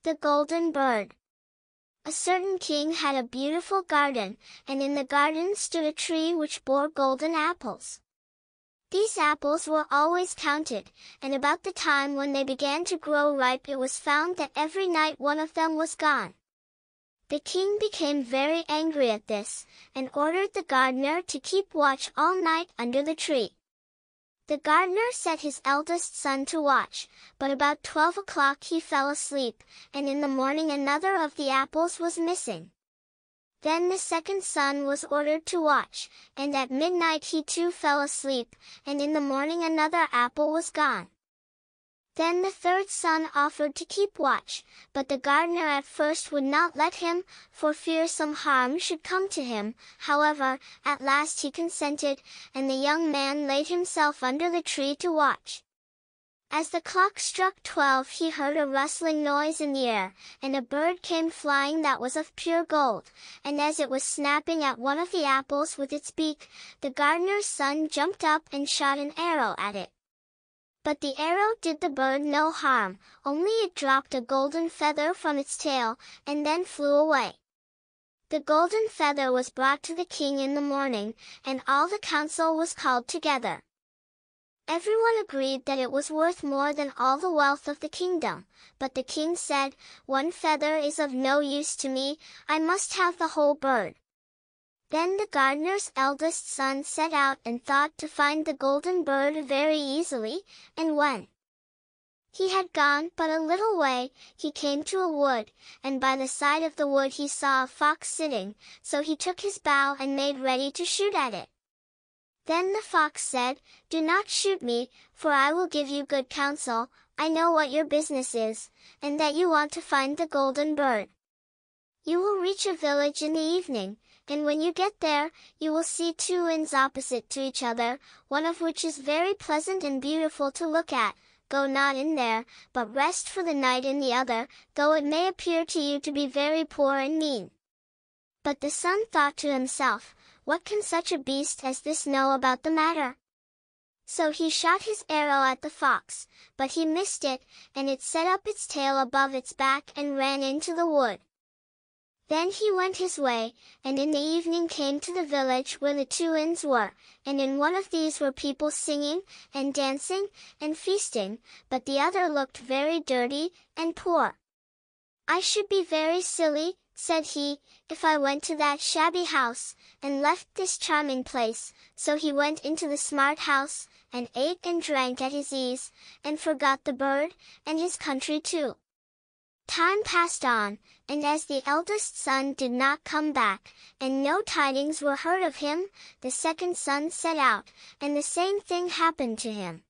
The Golden Bird. A certain king had a beautiful garden, and in the garden stood a tree which bore golden apples. These apples were always counted, and about the time when they began to grow ripe it was found that every night one of them was gone. The king became very angry at this, and ordered the gardener to keep watch all night under the tree. The gardener set his eldest son to watch, but about 12 o'clock he fell asleep, and in the morning another of the apples was missing. Then the second son was ordered to watch, and at midnight he too fell asleep, and in the morning another apple was gone. Then the third son offered to keep watch, but the gardener at first would not let him, for fear some harm should come to him. However, at last he consented, and the young man laid himself under the tree to watch. As the clock struck 12 he heard a rustling noise in the air, and a bird came flying that was of pure gold, and as it was snapping at one of the apples with its beak, the gardener's son jumped up and shot an arrow at it. But the arrow did the bird no harm, only it dropped a golden feather from its tail, and then flew away. The golden feather was brought to the king in the morning, and all the council was called together. Everyone agreed that it was worth more than all the wealth of the kingdom, but the king said, "One feather is of no use to me, I must have the whole bird." Then the gardener's eldest son set out and thought to find the golden bird very easily, and when he had gone but a little way, he came to a wood, and by the side of the wood he saw a fox sitting, so he took his bow and made ready to shoot at it. Then the fox said, "Do not shoot me, for I will give you good counsel. I know what your business is, and that you want to find the golden bird. You will reach a village in the evening, and when you get there, you will see two inns opposite to each other, one of which is very pleasant and beautiful to look at. Go not in there, but rest for the night in the other, though it may appear to you to be very poor and mean." But the son thought to himself, "What can such a beast as this know about the matter?" So he shot his arrow at the fox, but he missed it, and it set up its tail above its back and ran into the wood. Then he went his way, and in the evening came to the village where the two inns were, and in one of these were people singing, and dancing, and feasting, but the other looked very dirty, and poor. "I should be very silly," said he, "if I went to that shabby house, and left this charming place." So he went into the smart house, and ate and drank at his ease, and forgot the bird, and his country too. Time passed on, and as the eldest son did not come back, and no tidings were heard of him, the second son set out, and the same thing happened to him.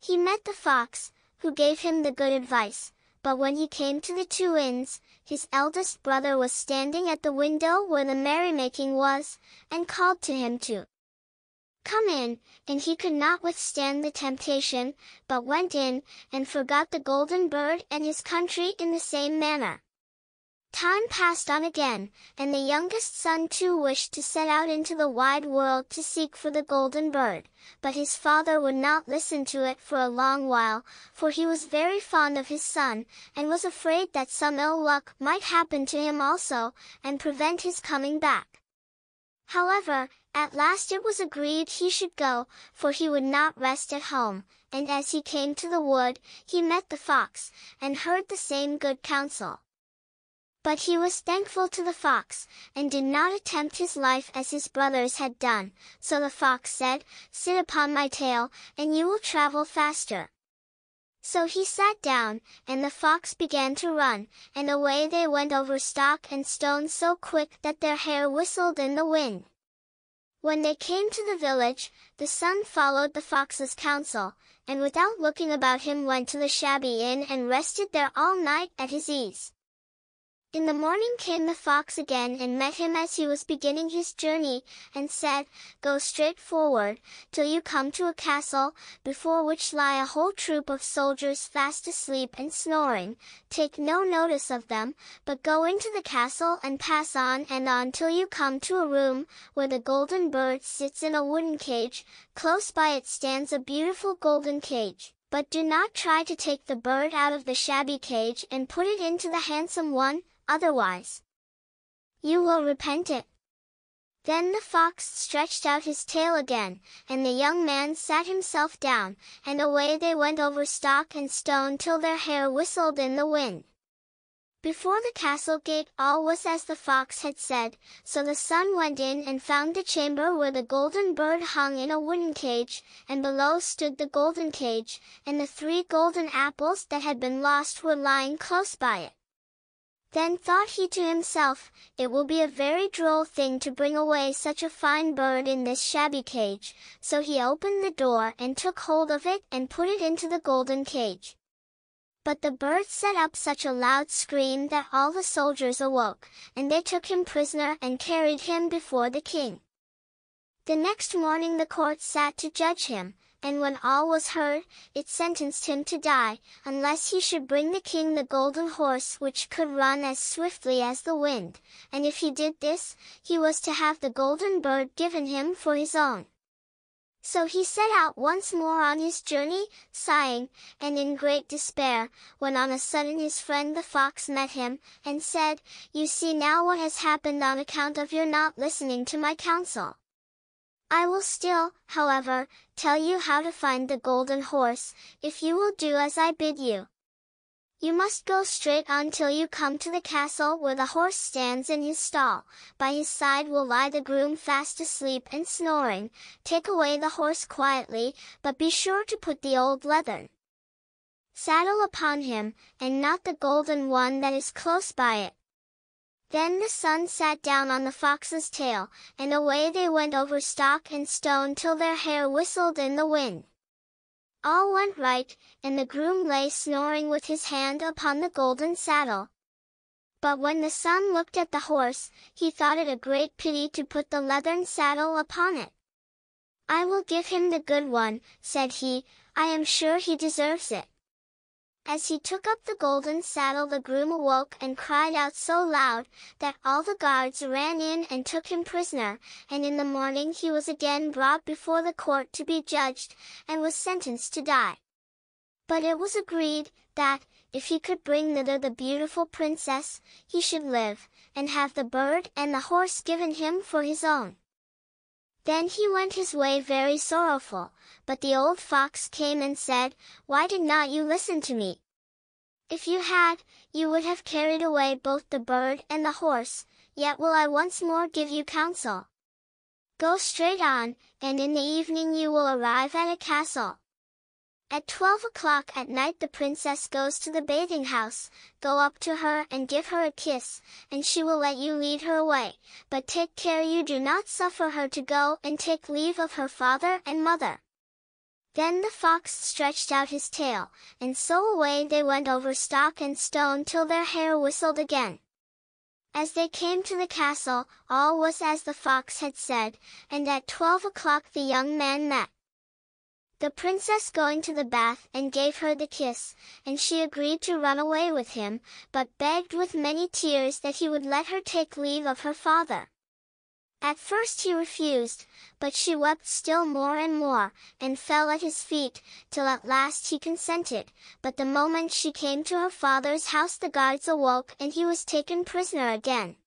He met the fox, who gave him the good advice, but when he came to the two inns, his eldest brother was standing at the window where the merrymaking was, and called to him to come in, and he could not withstand the temptation, but went in, and forgot the golden bird and his country in the same manner. Time passed on again, and the youngest son too wished to set out into the wide world to seek for the golden bird, but his father would not listen to it for a long while, for he was very fond of his son, and was afraid that some ill luck might happen to him also, and prevent his coming back. However, at last it was agreed he should go, for he would not rest at home, and as he came to the wood, he met the fox, and heard the same good counsel. But he was thankful to the fox, and did not attempt his life as his brothers had done, so the fox said, "Sit upon my tail, and you will travel faster." So he sat down, and the fox began to run, and away they went over stock and stone so quick that their hair whistled in the wind. When they came to the village, the son followed the fox's counsel, and without looking about him went to the shabby inn and rested there all night at his ease. In the morning came the fox again and met him as he was beginning his journey, and said, "Go straight forward, till you come to a castle, before which lie a whole troop of soldiers fast asleep and snoring. Take no notice of them, but go into the castle and pass on and on till you come to a room, where the golden bird sits in a wooden cage. Close by it stands a beautiful golden cage, But do not try to take the bird out of the shabby cage and put it into the handsome one, otherwise you will repent it." Then the fox stretched out his tail again, and the young man sat himself down, and away they went over stock and stone till their hair whistled in the wind. Before the castle gate all was as the fox had said, so the son went in and found the chamber where the golden bird hung in a wooden cage, and below stood the golden cage, and the 3 golden apples that had been lost were lying close by it. Then thought he to himself, "It will be a very droll thing to bring away such a fine bird in this shabby cage," so he opened the door and took hold of it and put it into the golden cage. But the bird set up such a loud scream that all the soldiers awoke, and they took him prisoner and carried him before the king. The next morning the court sat to judge him, and when all was heard, it sentenced him to die, unless he should bring the king the golden horse which could run as swiftly as the wind, and if he did this, he was to have the golden bird given him for his own. So he set out once more on his journey, sighing, and in great despair, when on a sudden his friend the fox met him, and said, "You see now what has happened on account of your not listening to my counsel. I will still, however, tell you how to find the golden horse, if you will do as I bid you. You must go straight on till you come to the castle where the horse stands in his stall. By his side will lie the groom fast asleep and snoring. Take away the horse quietly, but be sure to put the old leathern saddle upon him, and not the golden one that is close by it." Then the son sat down on the fox's tail, and away they went over stock and stone till their hair whistled in the wind. All went right, and the groom lay snoring with his hand upon the golden saddle. But when the son looked at the horse, he thought it a great pity to put the leathern saddle upon it. "I will give him the good one," said he, "I am sure he deserves it." As he took up the golden saddle the groom awoke and cried out so loud, that all the guards ran in and took him prisoner, and in the morning he was again brought before the court to be judged, and was sentenced to die. But it was agreed, that, if he could bring thither the beautiful princess, he should live, and have the bird and the horse given him for his own. Then he went his way very sorrowful, but the old fox came and said, "Why did not you listen to me? If you had, you would have carried away both the bird and the horse, yet will I once more give you counsel. Go straight on, and in the evening you will arrive at a castle. At 12 o'clock at night the princess goes to the bathing house. Go up to her and give her a kiss, and she will let you lead her away, but take care you do not suffer her to go and take leave of her father and mother." Then the fox stretched out his tail, and so away they went over stock and stone till their hair whistled again. As they came to the castle, all was as the fox had said, and at 12 o'clock the young man met the princess going to the bath and gave her the kiss, and she agreed to run away with him, but begged with many tears that he would let her take leave of her father. At first he refused, but she wept still more and more, and fell at his feet, till at last he consented, but the moment she came to her father's house the guards awoke and he was taken prisoner again.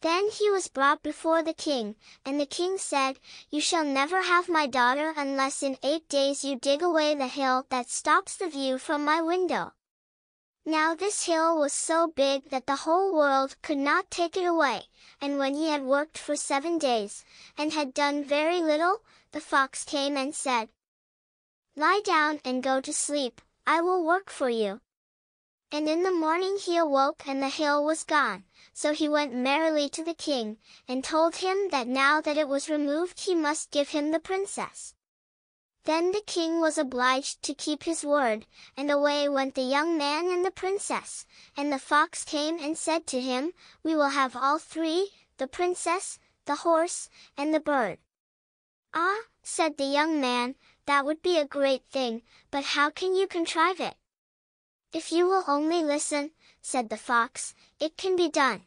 Then he was brought before the king, and the king said, "You shall never have my daughter unless in 8 days you dig away the hill that stops the view from my window." Now this hill was so big that the whole world could not take it away, and when he had worked for 7 days, and had done very little, the fox came and said, "Lie down and go to sleep, I will work for you." And in the morning he awoke and the hill was gone, so he went merrily to the king, and told him that now that it was removed he must give him the princess. Then the king was obliged to keep his word, and away went the young man and the princess, and the fox came and said to him, "We will have all 3, the princess, the horse, and the bird." "Ah," said the young man, "that would be a great thing, but how can you contrive it?" "If you will only listen," said the fox, "it can be done.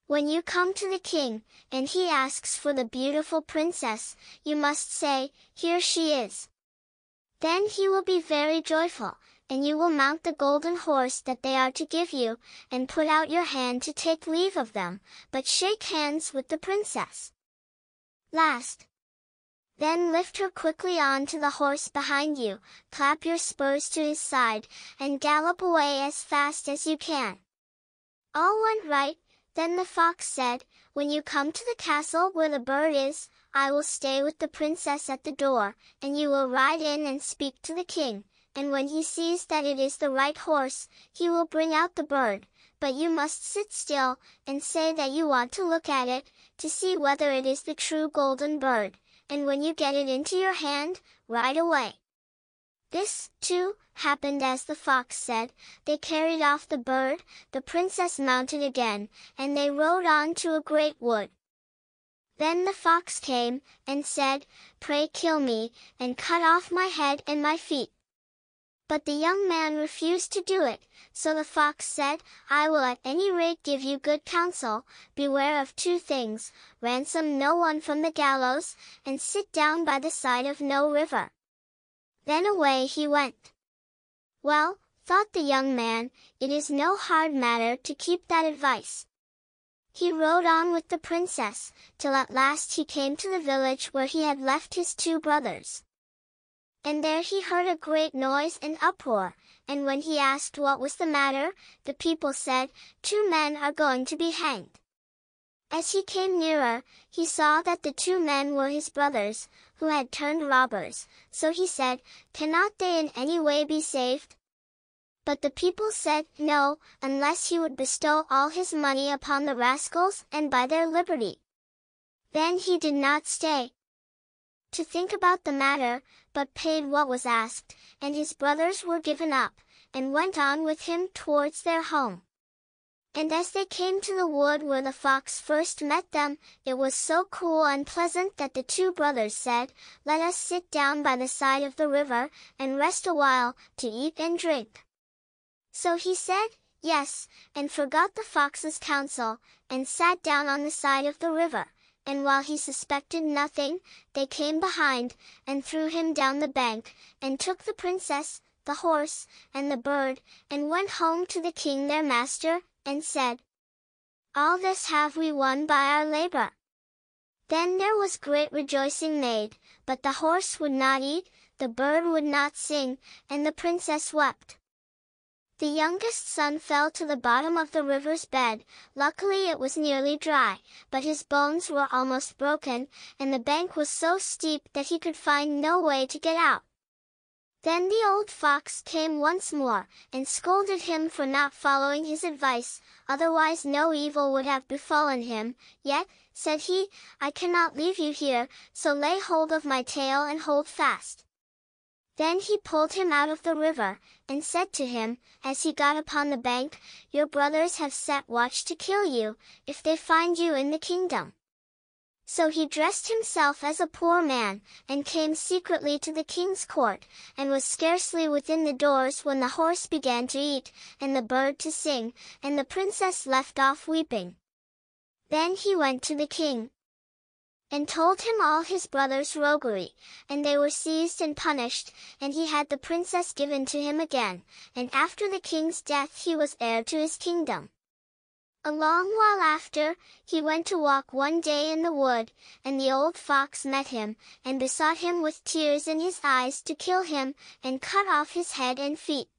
When you come to the king, and he asks for the beautiful princess, you must say, 'Here she is.' Then he will be very joyful, and you will mount the golden horse that they are to give you, and put out your hand to take leave of them, but shake hands with the princess. Last. Then lift her quickly on to the horse behind you, clap your spurs to his side, and gallop away as fast as you can. All went right. Then the fox said, "When you come to the castle where the bird is, I will stay with the princess at the door, and you will ride in and speak to the king, and when he sees that it is the right horse, he will bring out the bird, but you must sit still, and say that you want to look at it, to see whether it is the true golden bird, and when you get it into your hand, ride away." This, too, happened as the fox said. They carried off the bird, the princess mounted again, and they rode on to a great wood. Then the fox came, and said, "Pray kill me, and cut off my head and my feet." But the young man refused to do it, so the fox said, "I will at any rate give you good counsel. Beware of two things: ransom no one from the gallows, and sit down by the side of no river." Then away he went. Well, thought the young man, it is no hard matter to keep that advice. He rode on with the princess, till at last he came to the village where he had left his two brothers. And there he heard a great noise and uproar, and when he asked what was the matter, the people said, "Two men are going to be hanged." As he came nearer, he saw that the two men were his brothers, who had turned robbers, so he said, "Cannot they in any way be saved?" But the people said, "No, unless he would bestow all his money upon the rascals and buy their liberty." Then he did not stay to think about the matter, but paid what was asked, and his brothers were given up, and went on with him towards their home. And as they came to the wood where the fox first met them, it was so cool and pleasant that the two brothers said, "Let us sit down by the side of the river, and rest a while, to eat and drink." So he said, "Yes," and forgot the fox's counsel, and sat down on the side of the river, and while he suspected nothing, they came behind, and threw him down the bank, and took the princess, the horse, and the bird, and went home to the king their master, and said, "All this have we won by our labor." Then there was great rejoicing made, but the horse would not eat, the bird would not sing, and the princess wept. The youngest son fell to the bottom of the river's bed. Luckily it was nearly dry, but his bones were almost broken, and the bank was so steep that he could find no way to get out. Then the old fox came once more, and scolded him for not following his advice, otherwise no evil would have befallen him. "Yet," said he, "I cannot leave you here, so lay hold of my tail and hold fast." Then he pulled him out of the river, and said to him, as he got upon the bank, "Your brothers have set watch to kill you, if they find you in the kingdom." So he dressed himself as a poor man, and came secretly to the king's court, and was scarcely within the doors when the horse began to eat, and the bird to sing, and the princess left off weeping. Then he went to the king, and told him all his brothers' roguery, and they were seized and punished, and he had the princess given to him again, and after the king's death he was heir to his kingdom. A long while after, he went to walk one day in the wood, and the old fox met him, and besought him with tears in his eyes to kill him, and cut off his head and feet.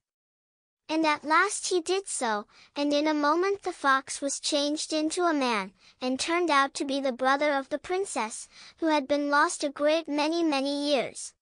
And at last he did so, and in a moment the fox was changed into a man, and turned out to be the brother of the princess, who had been lost a great many years.